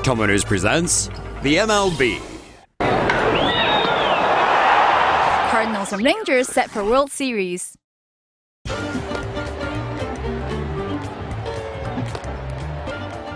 TomoNews presents the MLB. Cardinals and Rangers set for World Series.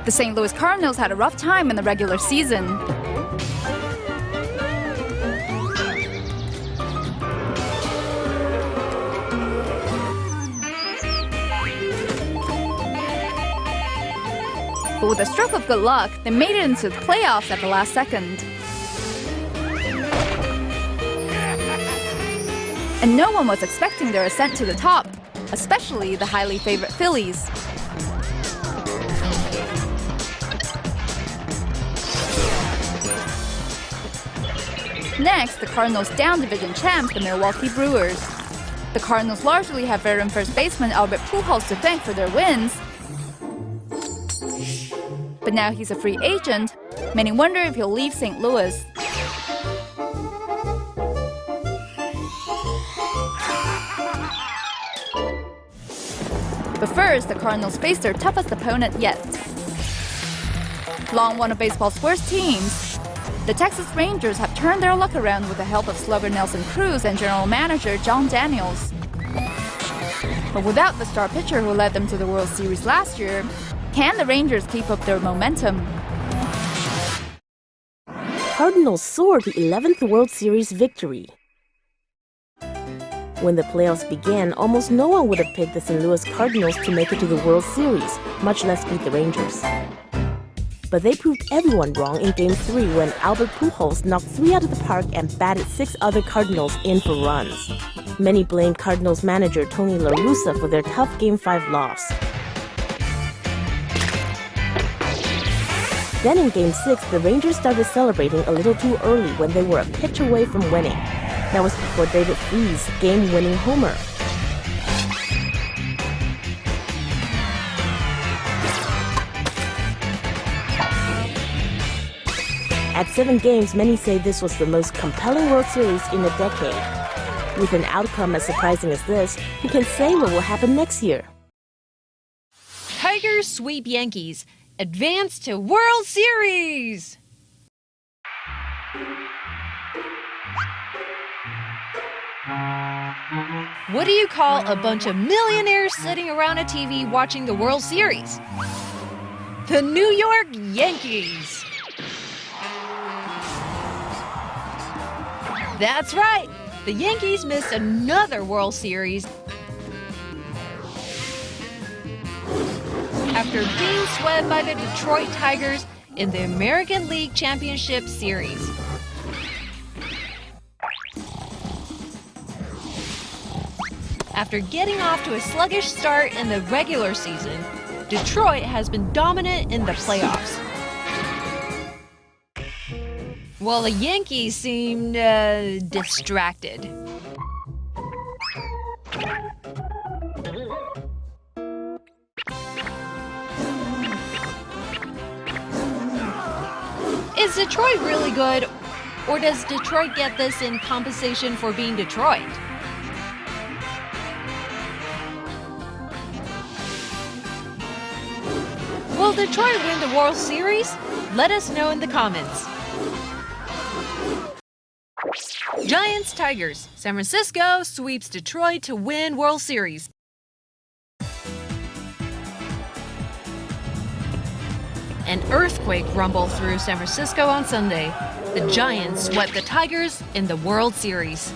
The St. Louis Cardinals had a rough time in the regular season. But with a stroke of good luck, they made it into the playoffs at the last second. And no one was expecting their ascent to the top, especially the highly favored Phillies. Next, the Cardinals' down division champs, the Milwaukee Brewers. The Cardinals largely have veteran first baseman Albert Pujols to thank for their wins. But now he's a free agent. Many wonder if he'll leave St. Louis. But first, the Cardinals face their toughest opponent yet. Long one of baseball's worst teams, the Texas Rangers have turned their luck around with the help of slugger Nelson Cruz and general manager John Daniels. But without the star pitcher who led them to the World Series last year, can the Rangers keep up their momentum? Cardinals soared to 11th World Series victory. When the playoffs began, almost no one would have picked the St. Louis Cardinals to make it to the World Series, much less beat the Rangers. But they proved everyone wrong in Game 3 when Albert Pujols knocked 3 out of the park and batted 6 other Cardinals in for runs. Many blamed Cardinals manager Tony La Russa for their tough Game 5 loss. Then in Game 6, the Rangers started celebrating a little too early when they were a pitch away from winning. That was before David Free's game-winning homer. At 7 games, many say this was the most compelling World Series in a decade. With an outcome as surprising as this, who can say what will happen next year? Tigers sweep Yankees. Advance to World Series! What do you call a bunch of millionaires sitting around a TV watching the World Series? The New York Yankees! That's right! The Yankees missed another World Series after being swept by the Detroit Tigers in the American League Championship Series. After getting off to a sluggish start in the regular season, Detroit has been dominant in the playoffs. While the Yankees seemed distracted. Is Detroit really good, or does Detroit get this in compensation for being Detroit? Will Detroit win the World Series? Let us know in the comments. Giants-Tigers. San Francisco sweeps Detroit to win World Series. An earthquake rumbled through San Francisco on Sunday. The Giants swept the Tigers in the World Series.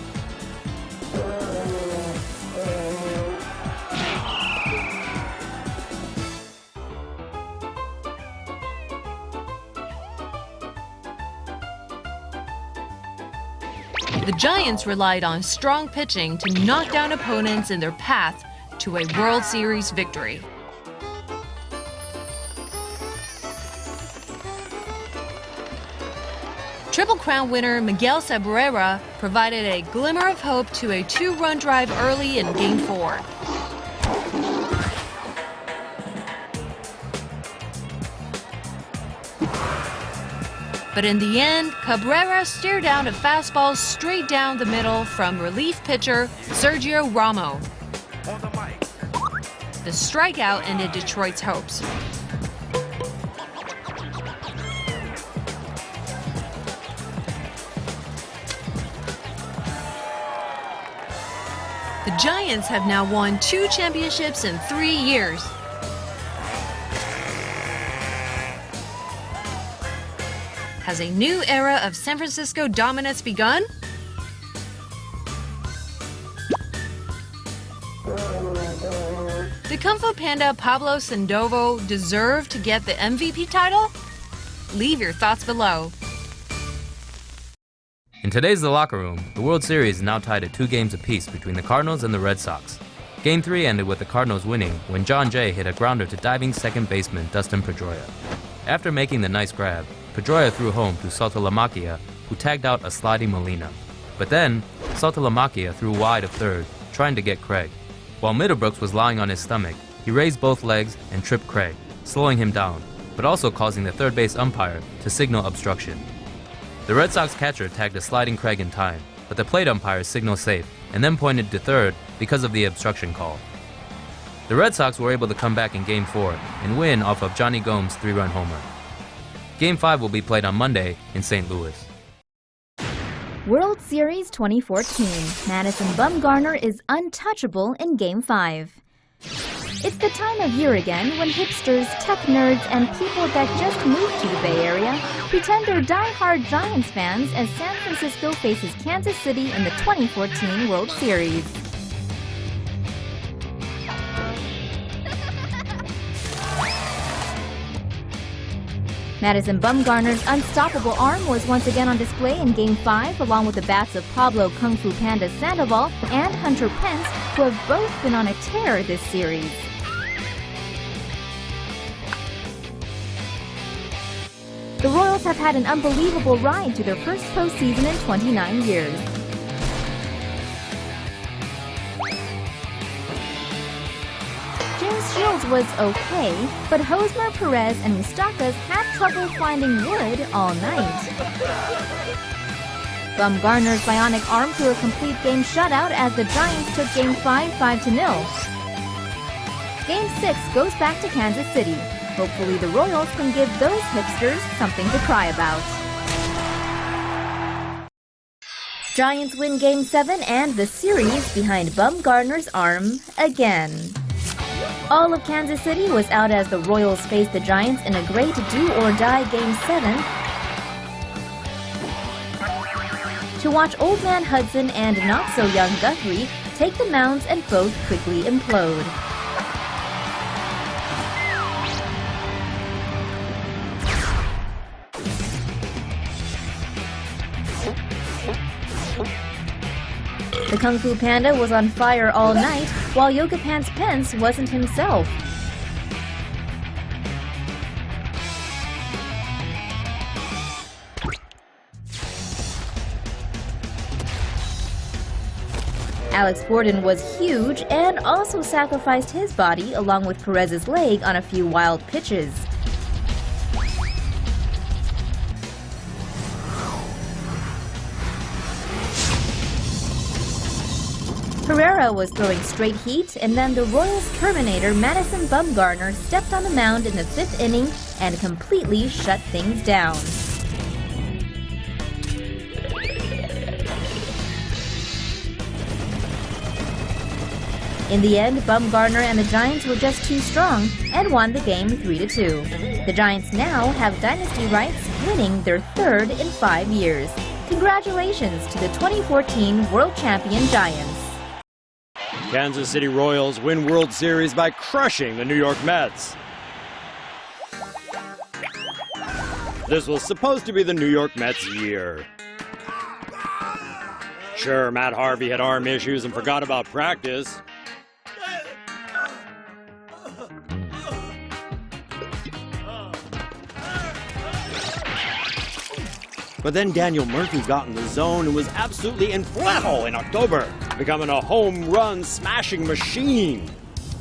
The Giants relied on strong pitching to knock down opponents in their path to a World Series victory. Triple Crown winner Miguel Cabrera provided a glimmer of hope to a 2-run drive early in Game 4. But in the end, Cabrera stared down a fastball straight down the middle from relief pitcher Sergio Romo. The strikeout ended Detroit's hopes. The Giants have now won 2 championships in 3 years. Has a new era of San Francisco dominance begun? Did Kung Fu Panda Pablo Sandoval deserve to get the MVP title? Leave your thoughts below. In today's The Locker Room, the World Series is now tied at 2 games apiece between the Cardinals and the Red Sox. Game 3 ended with the Cardinals winning when John Jay hit a grounder to diving second baseman Dustin Pedroia. After making the nice grab, Pedroia threw home to Saltalamacchia, who tagged out a sliding Molina. But then, Saltalamacchia threw wide of third, trying to get Craig. While Middlebrooks was lying on his stomach, he raised both legs and tripped Craig, slowing him down, but also causing the third base umpire to signal obstruction. The Red Sox catcher tagged a sliding Craig in time, but the plate umpire signaled safe and then pointed to third because of the obstruction call. The Red Sox were able to come back in Game 4 and win off of Johnny Gomes' 3-run homer. Game 5 will be played on Monday in St. Louis. World Series 2014. Madison Bumgarner is untouchable in Game 5. It's the time of year again when hipsters, tech nerds, and people that just moved to the Bay Area pretend they're die-hard Giants fans as San Francisco faces Kansas City in the 2014 World Series. Madison Bumgarner's unstoppable arm was once again on display in Game 5, along with the bats of Pablo Kung Fu Panda Sandoval and Hunter Pence, who have both been on a tear this series. The Royals have had an unbelievable ride to their first postseason in 29 years. James Shields was okay, but Hosmer, Perez, and Moustakas had trouble finding wood all night. Bumgarner's bionic arm threw a complete game shutout as the Giants took Game 5 5-0. Game 6 goes back to Kansas City. Hopefully the Royals can give those hipsters something to cry about. Giants win Game 7 and the series behind Bumgarner's arm again. All of Kansas City was out as the Royals faced the Giants in a great do-or-die Game 7. To watch Old Man Hudson and not-so-young Guthrie take the mounds and both quickly implode. The Kung Fu Panda was on fire all night, while Yoga Pants Pence wasn't himself. Alex Gordon was huge and also sacrificed his body along with Perez's leg on a few wild pitches. Herrera was throwing straight heat, and then the Royals' Terminator Madison Bumgarner stepped on the mound in the 5th inning and completely shut things down. In the end, Bumgarner and the Giants were just too strong and won the game 3-2. The Giants now have dynasty rights, winning their 3rd in 5 years. Congratulations to the 2014 World Champion Giants. Kansas City Royals win World Series by crushing the New York Mets. This was supposed to be the New York Mets' year. Sure, Matt Harvey had arm issues and forgot about practice. But then Daniel Murphy got in the zone and was absolutely in flannel in October, becoming a home run smashing machine.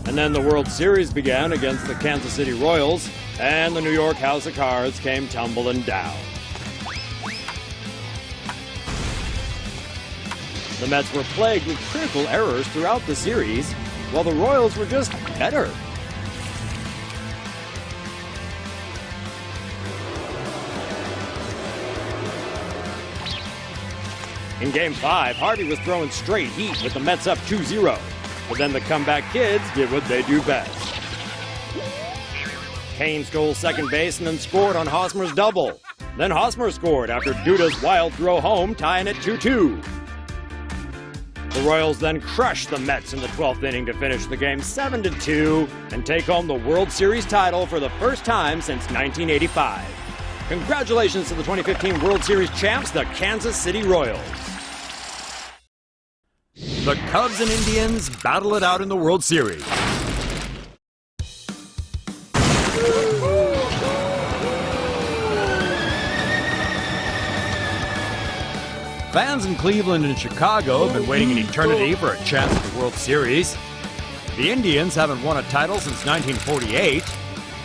And then the World Series began against the Kansas City Royals, and the New York House of Cards came tumbling down. The Mets were plagued with critical errors throughout the series, while the Royals were just better. In Game 5, Harvey was throwing straight heat with the Mets up 2-0. But then the comeback kids did what they do best. Kane stole second base and then scored on Hosmer's double. Then Hosmer scored after Duda's wild throw home, tying it 2-2. The Royals then crushed the Mets in the 12th inning to finish the game 7-2 and take home the World Series title for the first time since 1985. Congratulations to the 2015 World Series champs, the Kansas City Royals. The Cubs and Indians battle it out in the World Series. Fans in Cleveland and Chicago have been waiting an eternity for a chance at the World Series. The Indians haven't won a title since 1948,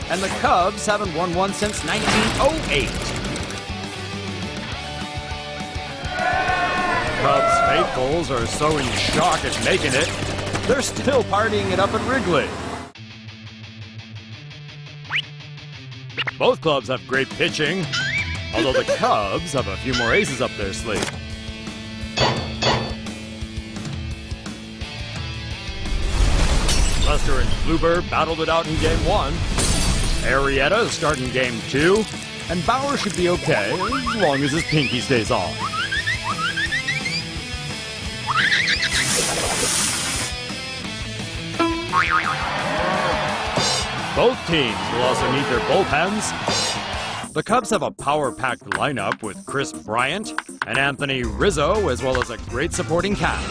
and the Cubs haven't won one since 1908. Cubs faithfuls are so in shock at making it, they're still partying it up at Wrigley. Both clubs have great pitching, although the Cubs have a few more aces up their sleeve. Lester and Kluber battled it out in Game 1. Arrieta is starting Game 2, and Bauer should be okay as long as his pinky stays on. Both teams will also need their bullpens. The Cubs have a power-packed lineup with Chris Bryant and Anthony Rizzo, as well as a great supporting cast.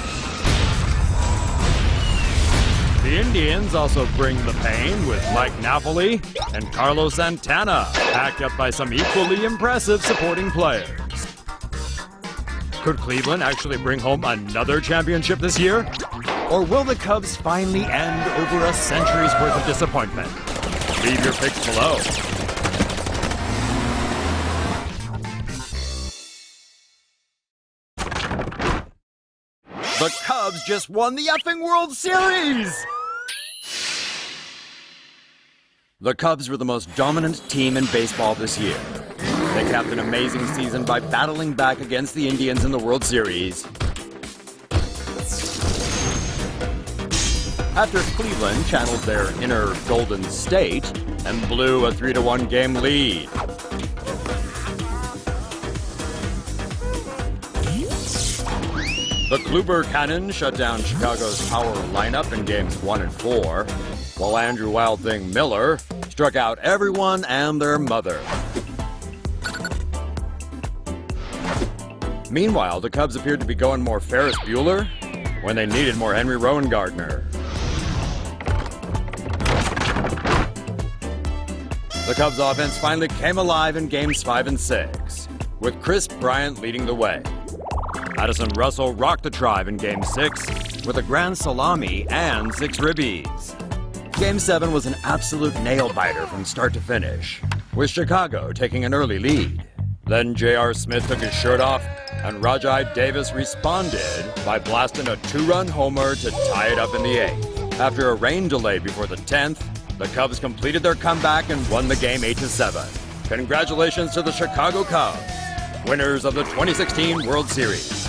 The Indians also bring the pain with Mike Napoli and Carlos Santana, backed up by some equally impressive supporting players. Could Cleveland actually bring home another championship this year? Or will the Cubs finally end over a century's worth of disappointment? Leave your picks below. The Cubs just won the effing World Series! The Cubs were the most dominant team in baseball this year. They capped an amazing season by battling back against the Indians in the World Series. After Cleveland channeled their inner Golden State and blew a 3-1 game lead. The Kluber Cannon shut down Chicago's power lineup in games 1 and 4, while Andrew Wild Thing Miller struck out everyone and their mother. Meanwhile, the Cubs appeared to be going more Ferris Bueller when they needed more Henry Rowan-Gardner. The Cubs offense finally came alive in games 5 and 6, with Chris Bryant leading the way. Addison Russell rocked the Tribe in Game 6 with a grand salami and 6 ribbies. Game 7 was an absolute nail-biter from start to finish, with Chicago taking an early lead. Then J.R. Smith took his shirt off, and Rajai Davis responded by blasting a 2-run homer to tie it up in the 8th. After a rain delay before the 10th, the Cubs completed their comeback and won the game 8-7. Congratulations to the Chicago Cubs, winners of the 2016 World Series.